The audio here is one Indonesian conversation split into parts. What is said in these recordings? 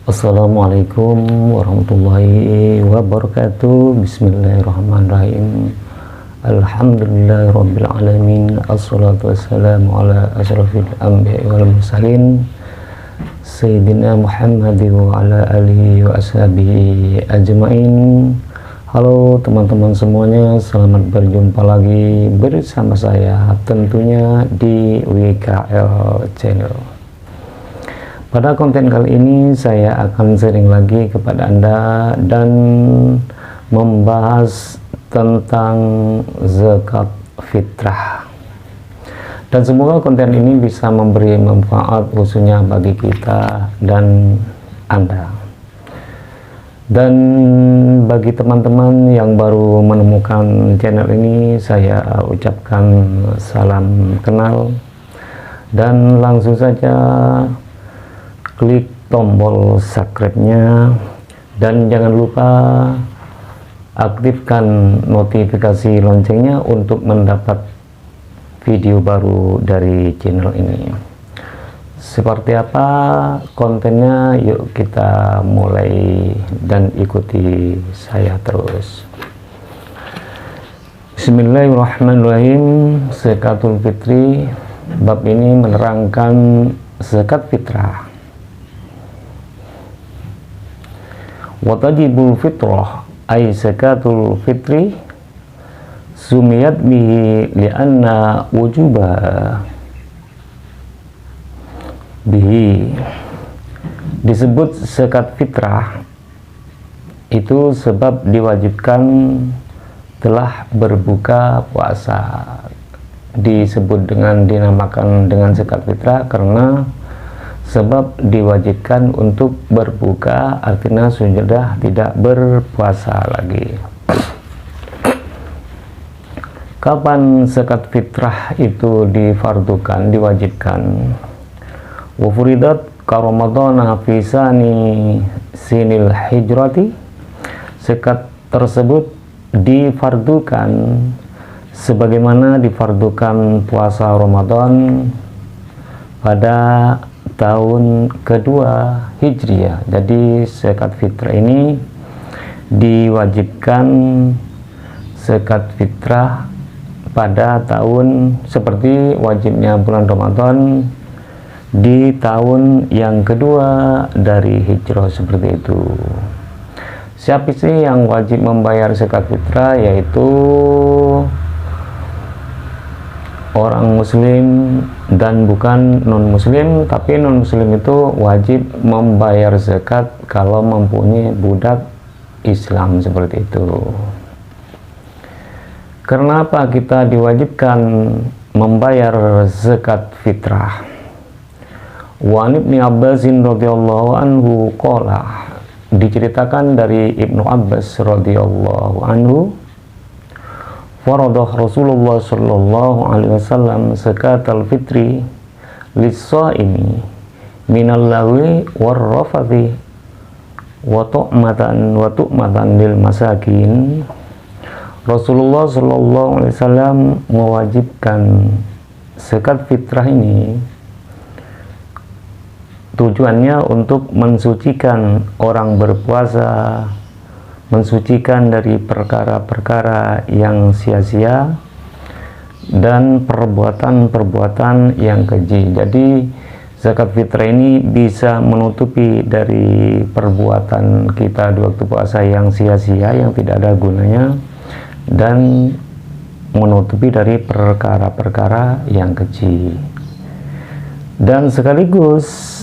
Assalamualaikum warahmatullahi wabarakatuh. Bismillahirrahmanirrahim. Alhamdulillahirabbil alamin. Assalatu wassalamu ala asyrafil anbiya'i wal mursalin Sayyidina Muhammadin wa ala alihi wa ashabihi ajmain. Halo teman-teman semuanya, selamat berjumpa lagi bersama saya tentunya di WKL Channel. Pada konten kali ini saya akan sharing lagi kepada Anda dan membahas tentang zakat fitrah. Dan semoga konten ini bisa memberi manfaat khususnya bagi kita dan Anda. Dan bagi teman-teman yang baru menemukan channel ini, saya ucapkan salam kenal dan langsung saja klik tombol subscribe-nya dan jangan lupa aktifkan notifikasi loncengnya untuk mendapat video baru dari channel ini. Seperti apa kontennya? Yuk kita mulai dan ikuti saya terus. Bismillahirrahmanirrahim. Zakatul fitri, bab ini menerangkan zakat fitrah. Watajibul fitrah ay zakatul fitri sumiyat bihi li'anna wujuba bihi. Disebut zakat fitrah itu sebab diwajibkan telah berbuka puasa. Disebut dinamakan dengan zakat fitrah karena sebab diwajibkan untuk berbuka, artinya sudah tidak berpuasa lagi. Kapan zakat fitrah itu difardukan, diwajibkan? Wa furidat ka ramadhana fi sani sinil hijrati. Zakat tersebut difardukan sebagaimana difardukan puasa Ramadan pada tahun kedua Hijriah. Jadi zakat fitrah ini diwajibkan zakat fitrah pada tahun seperti wajibnya bulan Ramadan di tahun yang kedua dari Hijrah, seperti itu. Siapa sih yang wajib membayar zakat fitrah? Yaitu orang muslim dan bukan non muslim, tapi non muslim itu wajib membayar zakat kalau mempunyai budak Islam, seperti itu. Kenapa kita diwajibkan membayar zakat fitrah? Wa Ibnu Abbasin radhiyallahu anhu qala, diceritakan dari Ibnu Abbas radhiyallahu anhu, faradah Rasulullah sallallahu alaihi wasallam zakatal fitri lis-shaimi minal lawi war rafathi wa tu'matan lil masakin. Rasulullah sallallahu alaihi wasallam mewajibkan zakat fitrah ini tujuannya untuk mensucikan orang berpuasa, mensucikan dari perkara-perkara yang sia-sia dan perbuatan-perbuatan yang keji. Jadi zakat fitrah ini bisa menutupi dari perbuatan kita di waktu puasa yang sia-sia, yang tidak ada gunanya, dan menutupi dari perkara-perkara yang keji. Dan sekaligus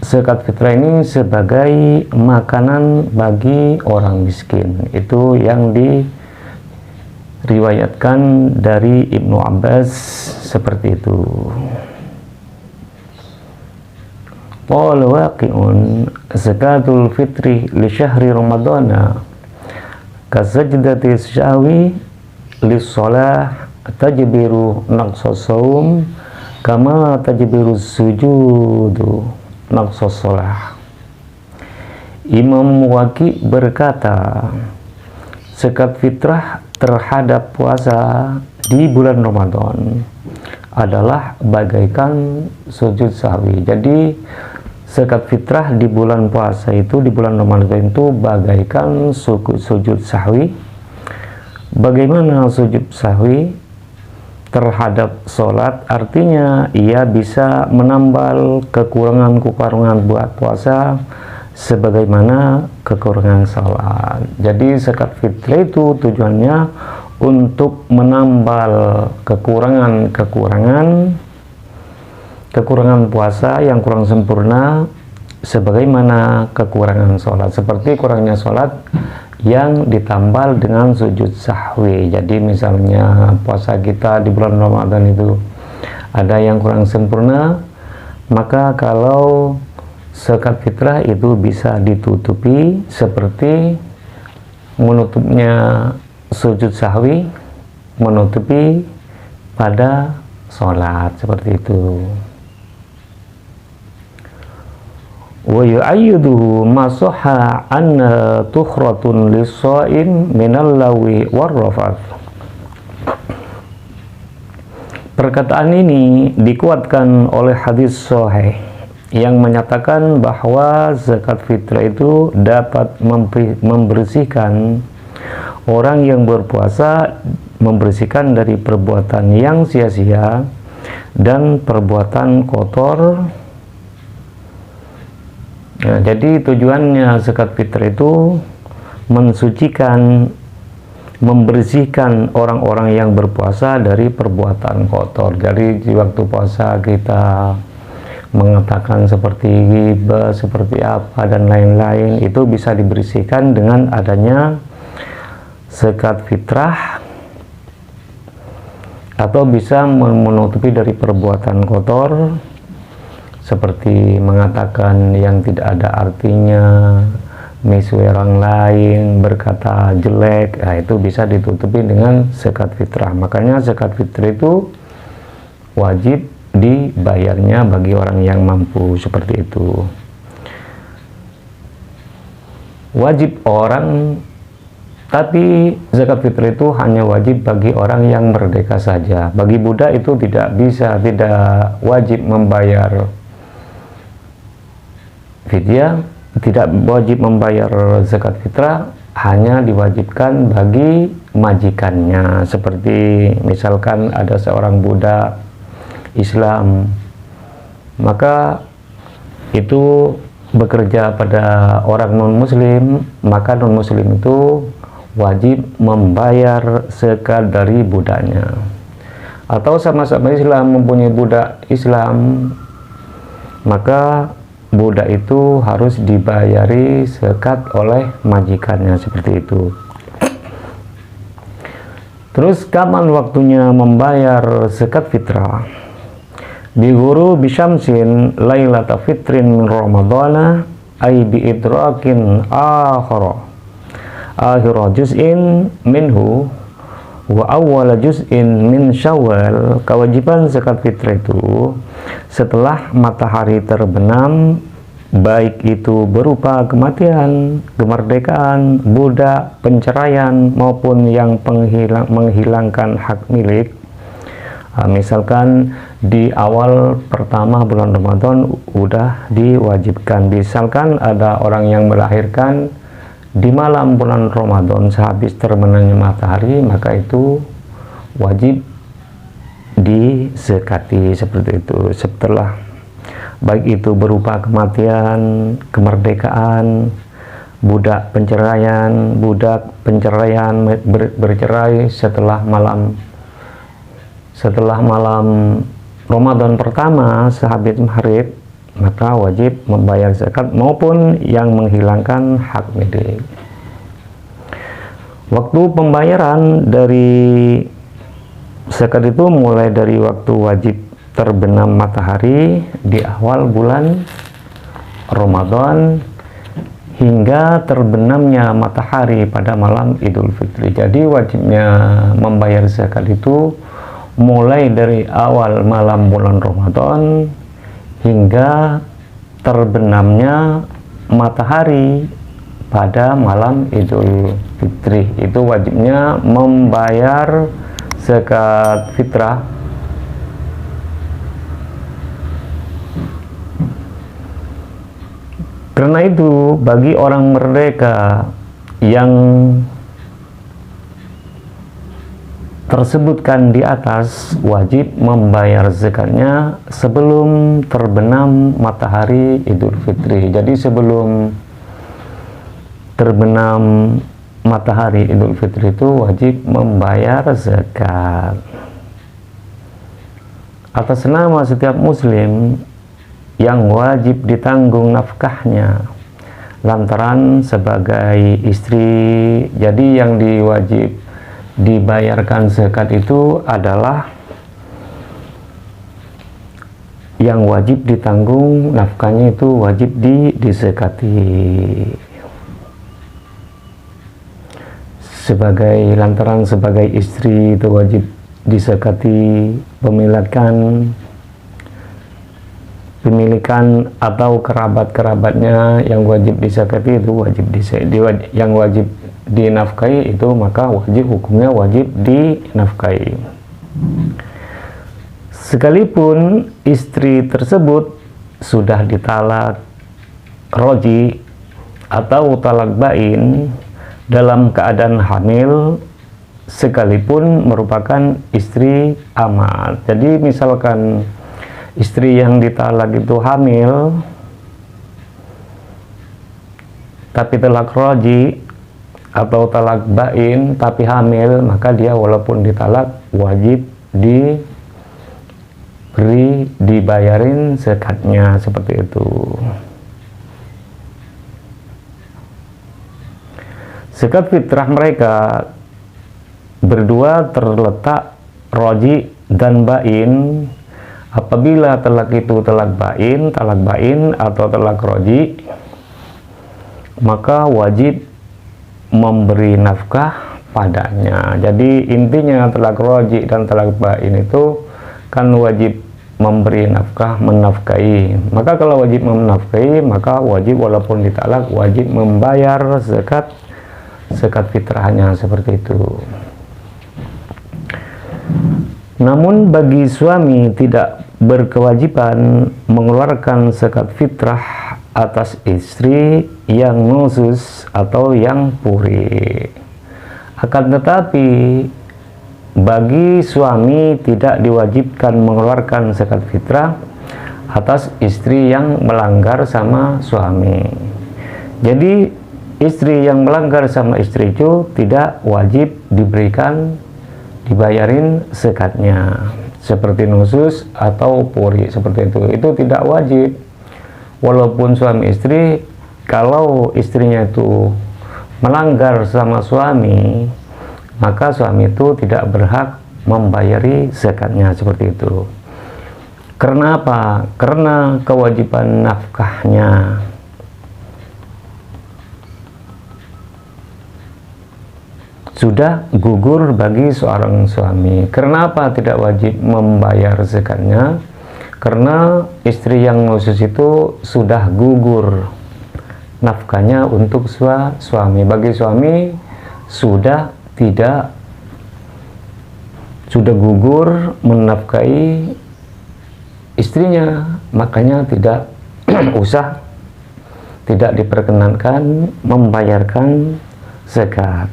zakat fitrah ini sebagai makanan bagi orang miskin. Itu yang diriwayatkan dari Ibnu Abbas, seperti itu. Qala waqi'un zakatul fitri li syahri ramadana kasajdati syawi li shalah tajbiru naqsas saum kama tajbiru sujudu naqsas shalah. Imam Waqi berkata, zakat fitrah terhadap puasa di bulan Ramadan adalah bagaikan sujud sahwi. Jadi zakat fitrah di bulan puasa itu, di bulan Ramadan itu bagaikan sujud sahwi. Bagaimana sujud sahwi terhadap sholat? Artinya ia bisa menambal kekurangan-kekurangan buat puasa sebagaimana kekurangan sholat. Jadi zakat fitrah itu tujuannya untuk menambal kekurangan puasa yang kurang sempurna sebagaimana kekurangan sholat, seperti kurangnya sholat yang ditambal dengan sujud sahwi. Jadi misalnya puasa kita di bulan Ramadan itu ada yang kurang sempurna, maka kalau zakat fitrah itu bisa ditutupi seperti menutupnya sujud sahwi, menutupi pada sholat, seperti itu. Wa yu'ayyiduhu ma sahha anna tukhratun lis-sha'im minal lawi war-rafath. Perkataan ini dikuatkan oleh hadis sahih yang menyatakan bahwa zakat fitrah itu dapat membersihkan orang yang berpuasa, membersihkan dari perbuatan yang sia-sia dan perbuatan kotor. Nah, jadi tujuannya zakat fitrah itu mensucikan, membersihkan orang-orang yang berpuasa dari perbuatan kotor. Jadi di waktu puasa kita mengatakan seperti ghibah, seperti apa dan lain-lain, itu bisa dibersihkan dengan adanya zakat fitrah, atau bisa menutupi dari perbuatan kotor seperti mengatakan yang tidak ada artinya, memusuhi orang lain, berkata jelek. Nah, itu bisa ditutupi dengan zakat fitrah. Makanya zakat fitrah itu wajib dibayarnya bagi orang yang mampu, seperti itu. Wajib orang, tapi zakat fitrah itu hanya wajib bagi orang yang merdeka saja. Bagi budak itu tidak wajib membayar fidyah, tidak wajib membayar zakat fitrah, hanya diwajibkan bagi majikannya. Seperti misalkan ada seorang budak Islam, maka itu bekerja pada orang non-muslim, maka non-muslim itu wajib membayar zakat dari budaknya. Atau sama-sama Islam mempunyai budak Islam, maka budak itu harus dibayari zakat oleh majikannya, seperti itu. Terus kapan waktunya membayar zakat fitrah? Biguru bisyamsin lailata fitrin min ramadana ay biidrakin akhira juz'in minhu wa awwala juz'in min syawal. Kewajiban zakat fitrah itu setelah matahari terbenam, baik itu berupa kematian, kemerdekaan, budak, penceraian, maupun yang menghilangkan hak milik. Misalkan di awal pertama bulan Ramadan udah diwajibkan. Misalkan ada orang yang melahirkan di malam bulan Ramadan sehabis terbenamnya matahari, maka itu wajib dizakati, seperti itu. Setelah, baik itu berupa kematian, kemerdekaan, budak, penceraian, bercerai setelah malam Ramadan pertama sehabis maghrib, maka wajib membayar zakat, maupun yang menghilangkan hak milik. Waktu pembayaran dari zakat itu mulai dari waktu wajib terbenam matahari di awal bulan Ramadan hingga terbenamnya matahari pada malam Idul Fitri. Jadi wajibnya membayar zakat itu mulai dari awal malam bulan Ramadan hingga terbenamnya matahari pada malam Idul Fitri. Itu wajibnya membayar zakat fitrah. Karena itu bagi orang merdeka yang tersebutkan di atas wajib membayar zakatnya sebelum terbenam matahari Idul Fitri. Jadi sebelum terbenam matahari Idul Fitri itu wajib membayar zakat. Atas nama setiap muslim yang wajib ditanggung nafkahnya lantaran sebagai istri. Jadi yang diwajib dibayarkan zakat itu adalah yang wajib ditanggung nafkahnya, itu wajib dizakati. Lantaran sebagai istri itu wajib dizakati, pemilikan atau kerabat-kerabatnya yang wajib dizakati itu wajib yang wajib dinafkahi itu maka hukumnya wajib dinafkahi. Sekalipun istri tersebut sudah ditalak roji atau talak bain dalam keadaan hamil, sekalipun merupakan istri amat. Jadi misalkan istri yang ditalak itu hamil tapi talak roji atau talak bain tapi hamil, maka dia walaupun ditalak wajib dibayarin zakatnya, seperti itu. Zakat fitrah mereka berdua terletak roji dan bain. Apabila talak itu talak bain atau talak roji, maka wajib memberi nafkah padanya. Jadi intinya talak roji dan talak bain itu kan wajib memberi nafkah, menafkahi. Maka kalau wajib menafkahi, maka wajib walaupun ditalak wajib membayar zakat fitrahnya, seperti itu. Namun bagi suami tidak berkewajiban mengeluarkan zakat fitrah atas istri yang nusus atau yang puri. Akan tetapi bagi suami tidak diwajibkan mengeluarkan zakat fitrah atas istri yang melanggar sama suami. Jadi istri yang melanggar sama istri itu tidak wajib dibayarin zakatnya, seperti nusus atau puri, seperti itu tidak wajib. Walaupun suami istri, kalau istrinya itu melanggar sama suami, maka suami itu tidak berhak membayari zakatnya, seperti itu. Karena apa? Karena kewajiban nafkahnya sudah gugur bagi seorang suami. Kenapa tidak wajib membayar zakatnya? Karena istri yang nusus itu sudah gugur nafkahnya untuk suami. Bagi suami sudah gugur menafkahi istrinya, makanya tidak tidak diperkenankan membayarkan zakat.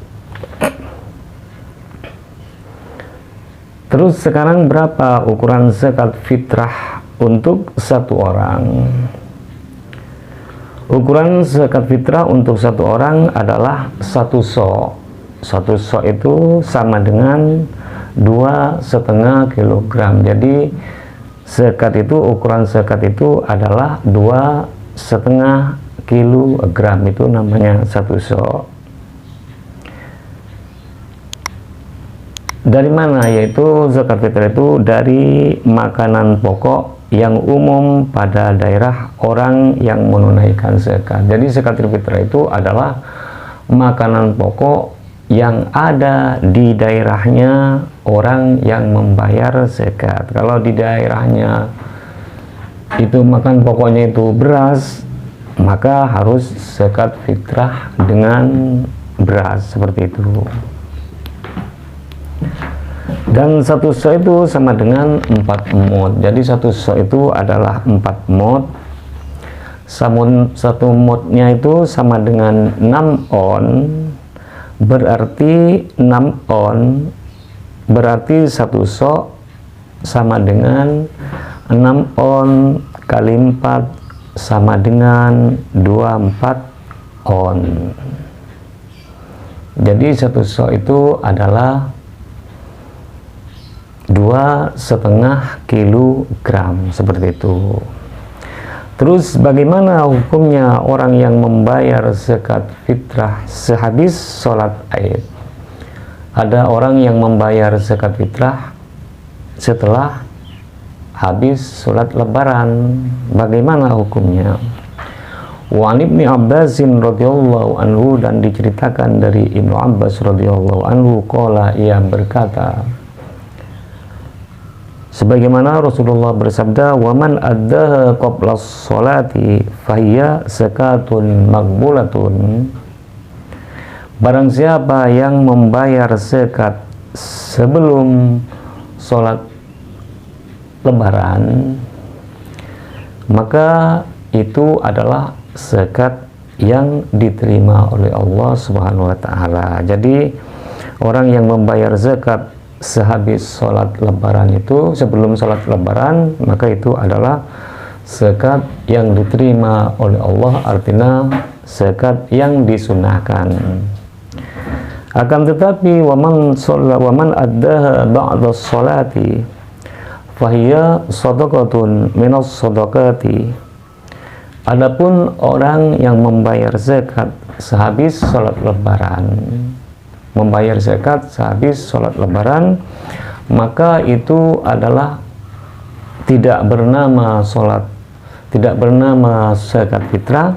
Terus sekarang berapa ukuran zakat fitrah untuk satu orang? Ukuran zakat fitrah untuk satu orang adalah 1 so'. 1 so' itu sama dengan 2,5 kilogram. Jadi ukuran zakat itu adalah 2,5 kilogram, itu namanya 1 so'. Dari mana? Yaitu zakat fitrah itu dari makanan pokok yang umum pada daerah orang yang menunaikan zakat. Jadi zakat fitrah itu adalah makanan pokok yang ada di daerahnya orang yang membayar zakat. Kalau di daerahnya itu makan pokoknya itu beras, maka harus zakat fitrah dengan beras, seperti itu. Dan 1 so' itu sama dengan 4 mud. Jadi 1 so' itu adalah 4 mud. Satu modnya itu sama dengan 6 on, berarti 6 on berarti 1 so sama dengan 6 on kali 4 sama dengan 24 on. Jadi 1 so itu adalah 2,5 kilogram, seperti itu. Terus bagaimana hukumnya orang yang membayar zakat fitrah sehabis sholat Id? Ada orang yang membayar zakat fitrah setelah habis sholat lebaran. Bagaimana hukumnya? Wa Ibnu Abbasin radhiyallahu anhu, dan diceritakan dari Ibnu Abbas radhiyallahu anhu, qala, ia berkata, sebagaimana Rasulullah bersabda, wa man addaha qabla sholati fahiya zakatun maqbulatun. Barang siapa yang membayar zakat sebelum sholat lebaran, maka itu adalah zakat yang diterima oleh Allah Subhanahu wa taala. Jadi orang yang membayar zakat sehabis sholat lebaran itu, sebelum sholat lebaran, maka itu adalah zakat yang diterima oleh Allah, artinya zakat yang disunahkan. Akan tetapi waman addaha ba'da sholati fahiya sadaqatun minas sadaqati. Adapun orang yang membayar zakat sehabis sholat lebaran, membayar zakat sehabis sholat lebaran, maka itu adalah tidak bernama zakat fitrah,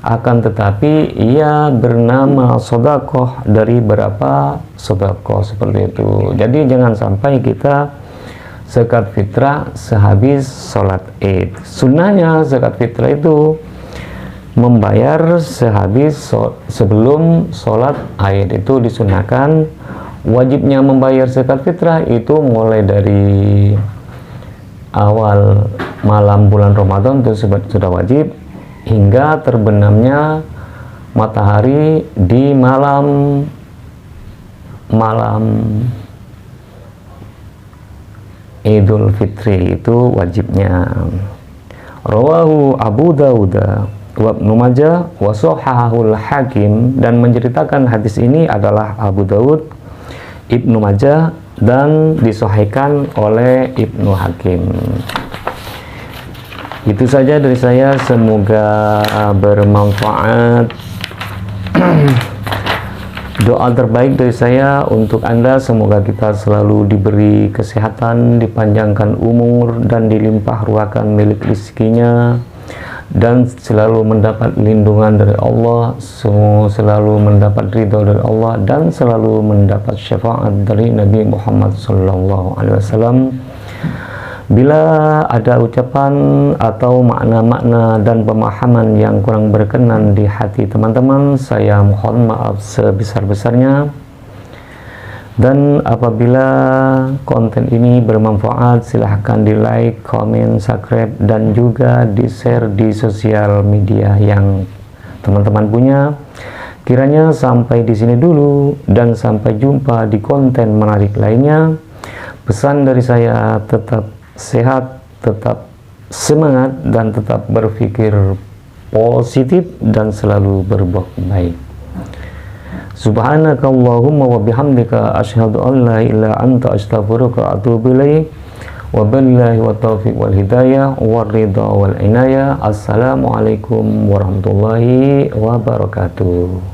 akan tetapi ia bernama sodakoh dari berapa sodakoh, seperti itu. Jadi jangan sampai kita zakat fitrah sehabis sholat Id. Sunnahnya zakat fitrah itu membayar sebelum sholat Id, itu disunahkan. Wajibnya membayar zakat fitrah itu mulai dari awal malam bulan Ramadan, itu sudah wajib, hingga terbenamnya matahari di malam Idul Fitri, itu wajibnya. Rawahu Abu Dawud wa Ibnu Majah wa shahahul Hakim, dan menceritakan hadis ini adalah Abu Dawud, Ibnu Majah, dan disahihkan oleh Ibnu Hakim. Itu saja dari saya, semoga bermanfaat. Doa terbaik dari saya untuk Anda, semoga kita selalu diberi kesehatan, dipanjangkan umur, dan dilimpah ruahkan milik rezekinya, dan selalu mendapat lindungan dari Allah, selalu mendapat ridho dari Allah, dan selalu mendapat syafaat dari Nabi Muhammad SAW. Bila ada ucapan atau makna-makna dan pemahaman yang kurang berkenan di hati teman-teman, saya mohon maaf sebesar-besarnya. Dan apabila konten ini bermanfaat, silahkan di like, komen, subscribe, dan juga di share di sosial media yang teman-teman punya. Kiranya sampai di sini dulu, dan sampai jumpa di konten menarik lainnya. Pesan dari saya, tetap sehat, tetap semangat, dan tetap berpikir positif, dan selalu berbuat baik. Subhanakallahumma wa bihamdika asyhadu an la ilaha anta astaghfiruka wa atubu ilaik. Wa billahi wa taufiq wal hidayah wal ridha wal inayah. Assalamualaikum warahmatullahi wabarakatuh.